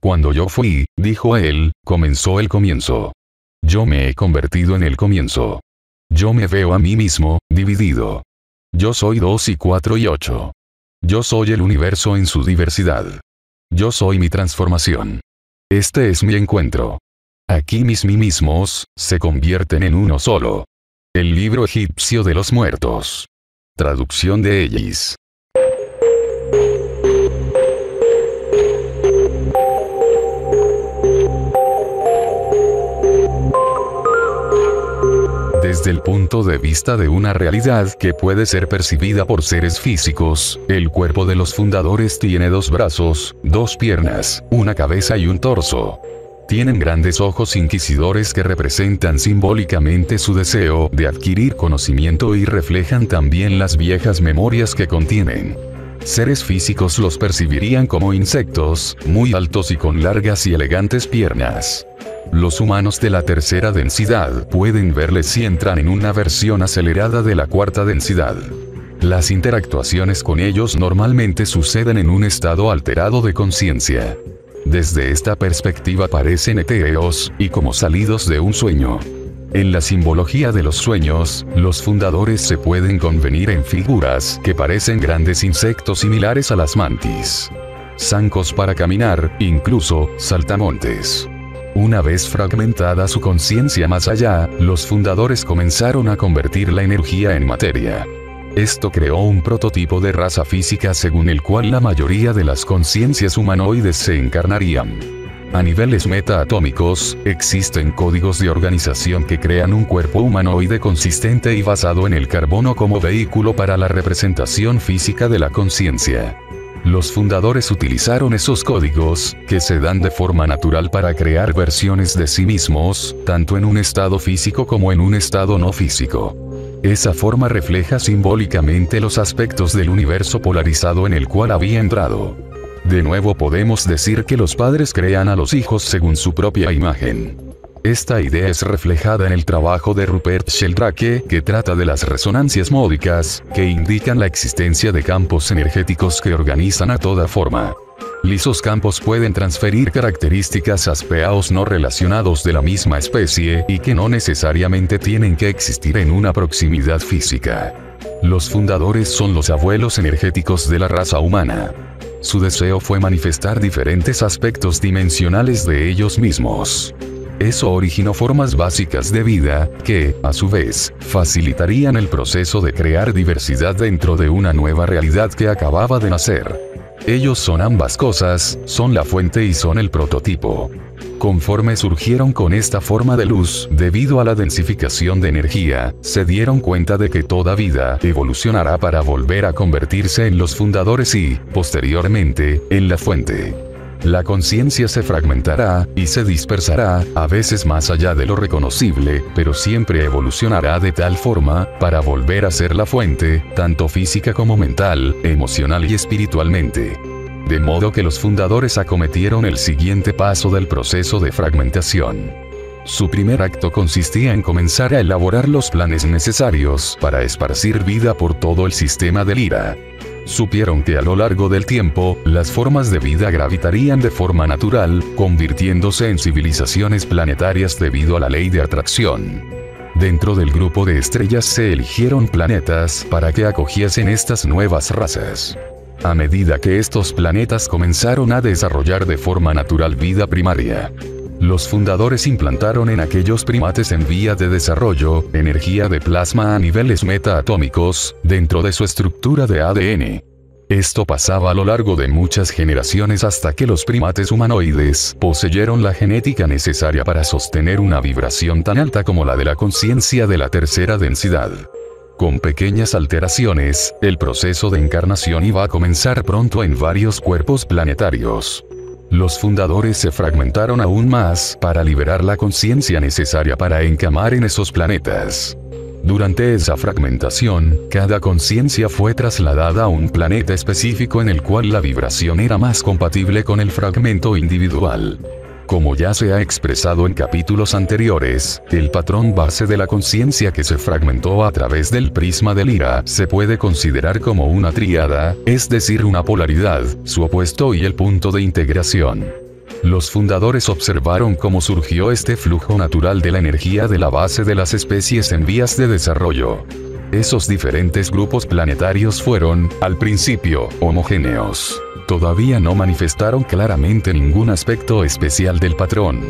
Cuando yo fui, dijo él, comenzó el comienzo. Yo me he convertido en el comienzo. Yo me veo a mí mismo, dividido. Yo soy 2 y 4 y 8. Yo soy el universo en su diversidad. Yo soy mi transformación. Este es mi encuentro. Aquí mis mí mismos, se convierten en uno solo. El libro egipcio de los muertos. Traducción de Ellis. Desde el punto de vista de una realidad que puede ser percibida por seres físicos, el cuerpo de los fundadores tiene 2 brazos, 2 piernas, una cabeza y un torso. Tienen grandes ojos inquisidores que representan simbólicamente su deseo de adquirir conocimiento y reflejan también las viejas memorias que contienen. Seres físicos los percibirían como insectos, muy altos y con largas y elegantes piernas. Los humanos de la tercera densidad pueden verles si entran en una versión acelerada de la cuarta densidad. Las interactuaciones con ellos normalmente suceden en un estado alterado de conciencia. Desde esta perspectiva parecen etéreos, y como salidos de un sueño. En la simbología de los sueños, los fundadores se pueden convenir en figuras que parecen grandes insectos similares a las mantis. Zancos para caminar, incluso, saltamontes. Una vez fragmentada su conciencia más allá, los fundadores comenzaron a convertir la energía en materia. Esto creó un prototipo de raza física según el cual la mayoría de las conciencias humanoides se encarnarían. A niveles metaatómicos, existen códigos de organización que crean un cuerpo humanoide consistente y basado en el carbono como vehículo para la representación física de la conciencia. Los fundadores utilizaron esos códigos, que se dan de forma natural para crear versiones de sí mismos, tanto en un estado físico como en un estado no físico. Esa forma refleja simbólicamente los aspectos del universo polarizado en el cual había entrado. De nuevo podemos decir que los padres crean a los hijos según su propia imagen. Esta idea es reflejada en el trabajo de Rupert Sheldrake, que trata de las resonancias módicas, que indican la existencia de campos energéticos que organizan a toda forma. Lisos campos pueden transferir características a speaos no relacionados de la misma especie y que no necesariamente tienen que existir en una proximidad física. Los fundadores son los abuelos energéticos de la raza humana. Su deseo fue manifestar diferentes aspectos dimensionales de ellos mismos. Eso originó formas básicas de vida, que, a su vez, facilitarían el proceso de crear diversidad dentro de una nueva realidad que acababa de nacer. Ellos son ambas cosas, son la fuente y son el prototipo. Conforme surgieron con esta forma de luz, debido a la densificación de energía, se dieron cuenta de que toda vida evolucionará para volver a convertirse en los fundadores y, posteriormente, en la fuente. La conciencia se fragmentará, y se dispersará, a veces más allá de lo reconocible, pero siempre evolucionará de tal forma, para volver a ser la fuente, tanto física como mental, emocional y espiritualmente. De modo que los fundadores acometieron el siguiente paso del proceso de fragmentación. Su primer acto consistía en comenzar a elaborar los planes necesarios para esparcir vida por todo el sistema de Lyra. Supieron que a lo largo del tiempo, las formas de vida gravitarían de forma natural, convirtiéndose en civilizaciones planetarias debido a la ley de atracción. Dentro del grupo de estrellas se eligieron planetas para que acogiesen estas nuevas razas. A medida que estos planetas comenzaron a desarrollar de forma natural vida primaria, los fundadores implantaron en aquellos primates en vía de desarrollo, energía de plasma a niveles metaatómicos, dentro de su estructura de ADN. Esto pasaba a lo largo de muchas generaciones hasta que los primates humanoides poseyeron la genética necesaria para sostener una vibración tan alta como la de la conciencia de la tercera densidad. Con pequeñas alteraciones, el proceso de encarnación iba a comenzar pronto en varios cuerpos planetarios. Los fundadores se fragmentaron aún más para liberar la conciencia necesaria para encamar en esos planetas. Durante esa fragmentación, cada conciencia fue trasladada a un planeta específico en el cual la vibración era más compatible con el fragmento individual. Como ya se ha expresado en capítulos anteriores, el patrón base de la conciencia que se fragmentó a través del prisma de Lyra se puede considerar como una tríada, es decir, una polaridad, su opuesto y el punto de integración. Los fundadores observaron cómo surgió este flujo natural de la energía de la base de las especies en vías de desarrollo. Esos diferentes grupos planetarios fueron, al principio, homogéneos. Todavía no manifestaron claramente ningún aspecto especial del patrón.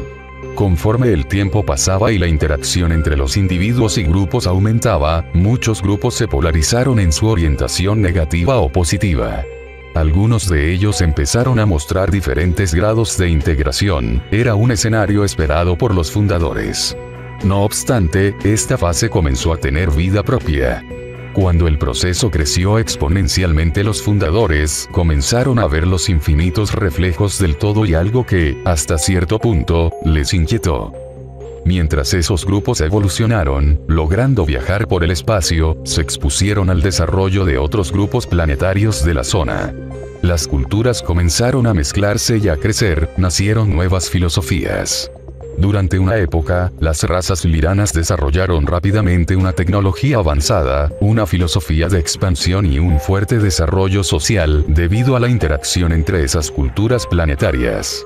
Conforme el tiempo pasaba y la interacción entre los individuos y grupos aumentaba, muchos grupos se polarizaron en su orientación negativa o positiva. Algunos de ellos empezaron a mostrar diferentes grados de integración, era un escenario esperado por los fundadores. No obstante, esta fase comenzó a tener vida propia. Cuando el proceso creció exponencialmente, los fundadores comenzaron a ver los infinitos reflejos del todo y algo que, hasta cierto punto, les inquietó. Mientras esos grupos evolucionaron, logrando viajar por el espacio, se expusieron al desarrollo de otros grupos planetarios de la zona. Las culturas comenzaron a mezclarse y a crecer, nacieron nuevas filosofías. Durante una época, las razas liranas desarrollaron rápidamente una tecnología avanzada, una filosofía de expansión y un fuerte desarrollo social, debido a la interacción entre esas culturas planetarias.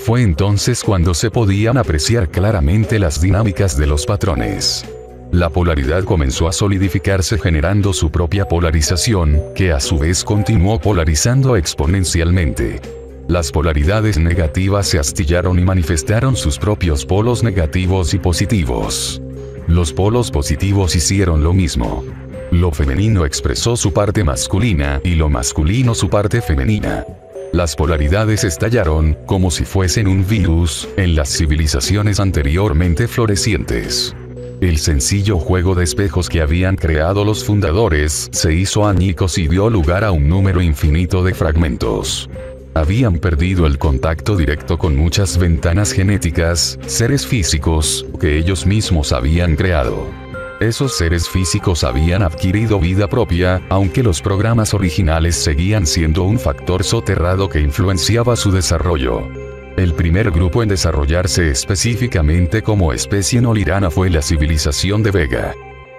Fue entonces cuando se podían apreciar claramente las dinámicas de los patrones. La polaridad comenzó a solidificarse generando su propia polarización, que a su vez continuó polarizando exponencialmente. Las polaridades negativas se astillaron y manifestaron sus propios polos negativos y positivos. Los polos positivos hicieron lo mismo. Lo femenino expresó su parte masculina y lo masculino su parte femenina. Las polaridades estallaron, como si fuesen un virus, en las civilizaciones anteriormente florecientes. El sencillo juego de espejos que habían creado los fundadores se hizo añicos y dio lugar a un número infinito de fragmentos. Habían perdido el contacto directo con muchas ventanas genéticas, seres físicos, que ellos mismos habían creado. Esos seres físicos habían adquirido vida propia, aunque los programas originales seguían siendo un factor soterrado que influenciaba su desarrollo. El primer grupo en desarrollarse específicamente como especie no lirana fue la civilización de Vega.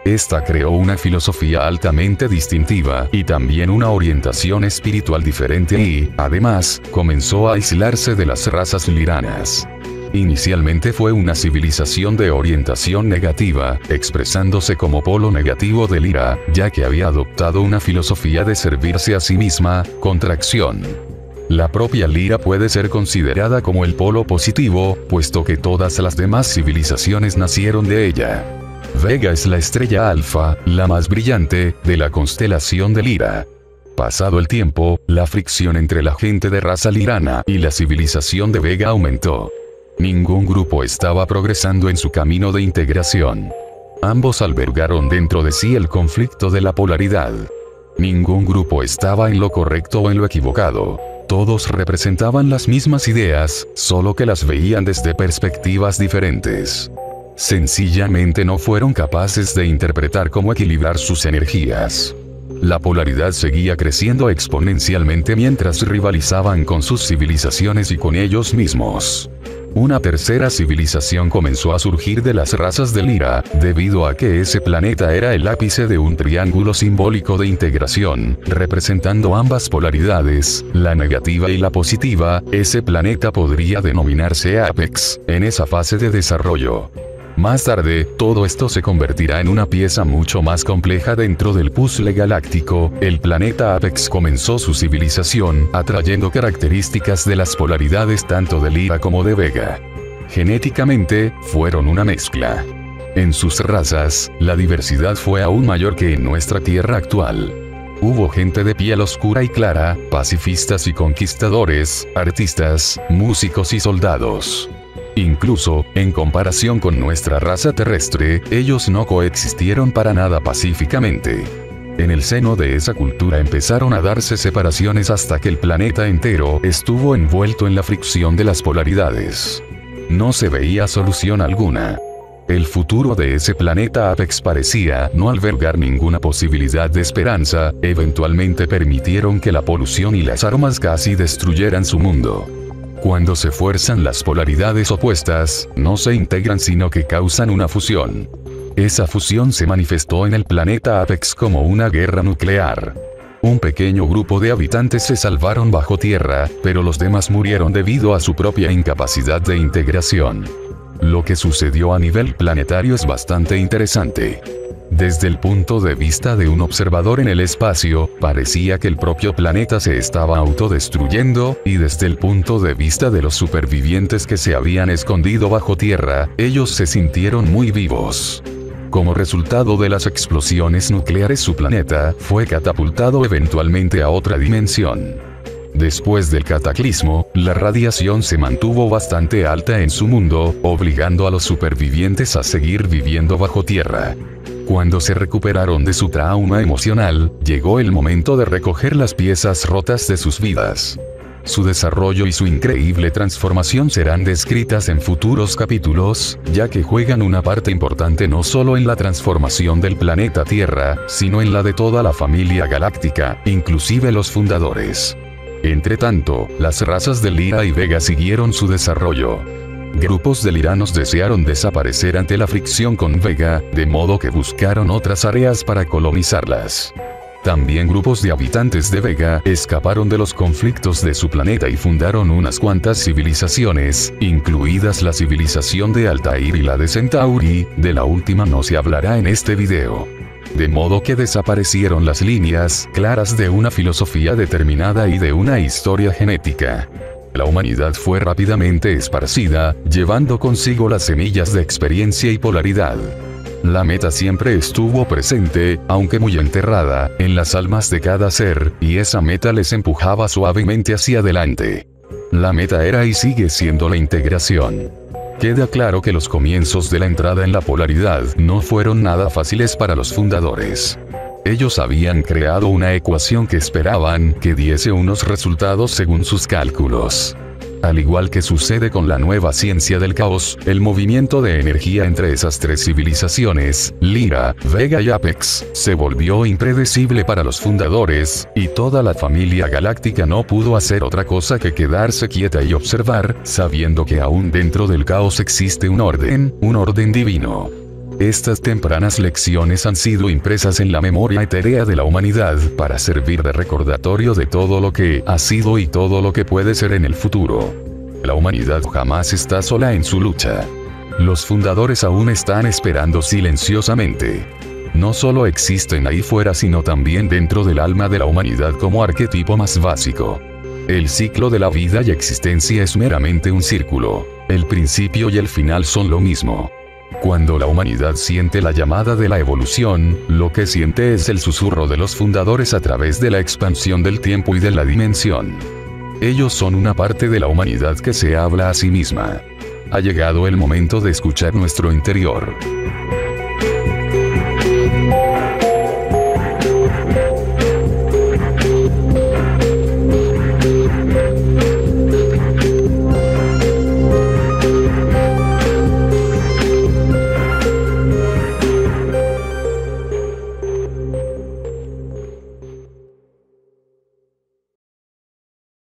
Esta creó una filosofía altamente distintiva y también una orientación espiritual diferente y, además, comenzó a aislarse de las razas liranas. Inicialmente fue una civilización de orientación negativa, expresándose como polo negativo de Lira, ya que había adoptado una filosofía de servirse a sí misma, contracción. La propia Lira puede ser considerada como el polo positivo, puesto que todas las demás civilizaciones nacieron de ella. Vega es la estrella alfa, la más brillante, de la constelación de Lira. Pasado el tiempo, la fricción entre la gente de raza lirana y la civilización de Vega aumentó. Ningún grupo estaba progresando en su camino de integración. Ambos albergaron dentro de sí el conflicto de la polaridad. Ningún grupo estaba en lo correcto o en lo equivocado. Todos representaban las mismas ideas, solo que las veían desde perspectivas diferentes. Sencillamente no fueron capaces de interpretar cómo equilibrar sus energías. La polaridad seguía creciendo exponencialmente mientras rivalizaban con sus civilizaciones y con ellos mismos. Una tercera civilización comenzó a surgir de las razas de Lira, debido a que ese planeta era el ápice de un triángulo simbólico de integración, representando ambas polaridades, la negativa y la positiva. Ese planeta podría denominarse Apex, en esa fase de desarrollo. Más tarde, todo esto se convertirá en una pieza mucho más compleja dentro del puzzle galáctico. El planeta Apex comenzó su civilización, atrayendo características de las polaridades tanto de Lira como de Vega. Genéticamente, fueron una mezcla. En sus razas, la diversidad fue aún mayor que en nuestra Tierra actual. Hubo gente de piel oscura y clara, pacifistas y conquistadores, artistas, músicos y soldados. Incluso, en comparación con nuestra raza terrestre, ellos no coexistieron para nada pacíficamente. En el seno de esa cultura empezaron a darse separaciones hasta que el planeta entero estuvo envuelto en la fricción de las polaridades. No se veía solución alguna. El futuro de ese planeta Apex parecía no albergar ninguna posibilidad de esperanza. Eventualmente permitieron que la polución y las armas casi destruyeran su mundo. Cuando se fuerzan las polaridades opuestas, no se integran sino que causan una fusión. Esa fusión se manifestó en el planeta Apex como una guerra nuclear. Un pequeño grupo de habitantes se salvaron bajo tierra, pero los demás murieron debido a su propia incapacidad de integración. Lo que sucedió a nivel planetario es bastante interesante. Desde el punto de vista de un observador en el espacio, parecía que el propio planeta se estaba autodestruyendo, y desde el punto de vista de los supervivientes que se habían escondido bajo tierra, ellos se sintieron muy vivos. Como resultado de las explosiones nucleares, su planeta fue catapultado eventualmente a otra dimensión. Después del cataclismo, la radiación se mantuvo bastante alta en su mundo, obligando a los supervivientes a seguir viviendo bajo tierra. Cuando se recuperaron de su trauma emocional, llegó el momento de recoger las piezas rotas de sus vidas. Su desarrollo y su increíble transformación serán descritas en futuros capítulos, ya que juegan una parte importante no solo en la transformación del planeta Tierra, sino en la de toda la familia galáctica, inclusive los fundadores. Entretanto, las razas de Lyra y Vega siguieron su desarrollo. Grupos de liranos desearon desaparecer ante la fricción con Vega, de modo que buscaron otras áreas para colonizarlas. También grupos de habitantes de Vega escaparon de los conflictos de su planeta y fundaron unas cuantas civilizaciones, incluidas la civilización de Altair y la de Centauri. De la última no se hablará en este video. De modo que desaparecieron las líneas claras de una filosofía determinada y de una historia genética. La humanidad fue rápidamente esparcida, llevando consigo las semillas de experiencia y polaridad. La meta siempre estuvo presente, aunque muy enterrada, en las almas de cada ser, y esa meta les empujaba suavemente hacia adelante. La meta era y sigue siendo la integración. Queda claro que los comienzos de la entrada en la polaridad no fueron nada fáciles para los fundadores. Ellos habían creado una ecuación que esperaban que diese unos resultados según sus cálculos. Al igual que sucede con la nueva ciencia del caos, el movimiento de energía entre esas tres civilizaciones, Lyra, Vega y Apex, se volvió impredecible para los fundadores, y toda la familia galáctica no pudo hacer otra cosa que quedarse quieta y observar, sabiendo que aún dentro del caos existe un orden divino. Estas tempranas lecciones han sido impresas en la memoria etérea de la humanidad para servir de recordatorio de todo lo que ha sido y todo lo que puede ser en el futuro. La humanidad jamás está sola en su lucha. Los fundadores aún están esperando silenciosamente. No solo existen ahí fuera, sino también dentro del alma de la humanidad como arquetipo más básico. El ciclo de la vida y existencia es meramente un círculo. El principio y el final son lo mismo. Cuando la humanidad siente la llamada de la evolución, lo que siente es el susurro de los fundadores a través de la expansión del tiempo y de la dimensión. Ellos son una parte de la humanidad que se habla a sí misma. Ha llegado el momento de escuchar nuestro interior.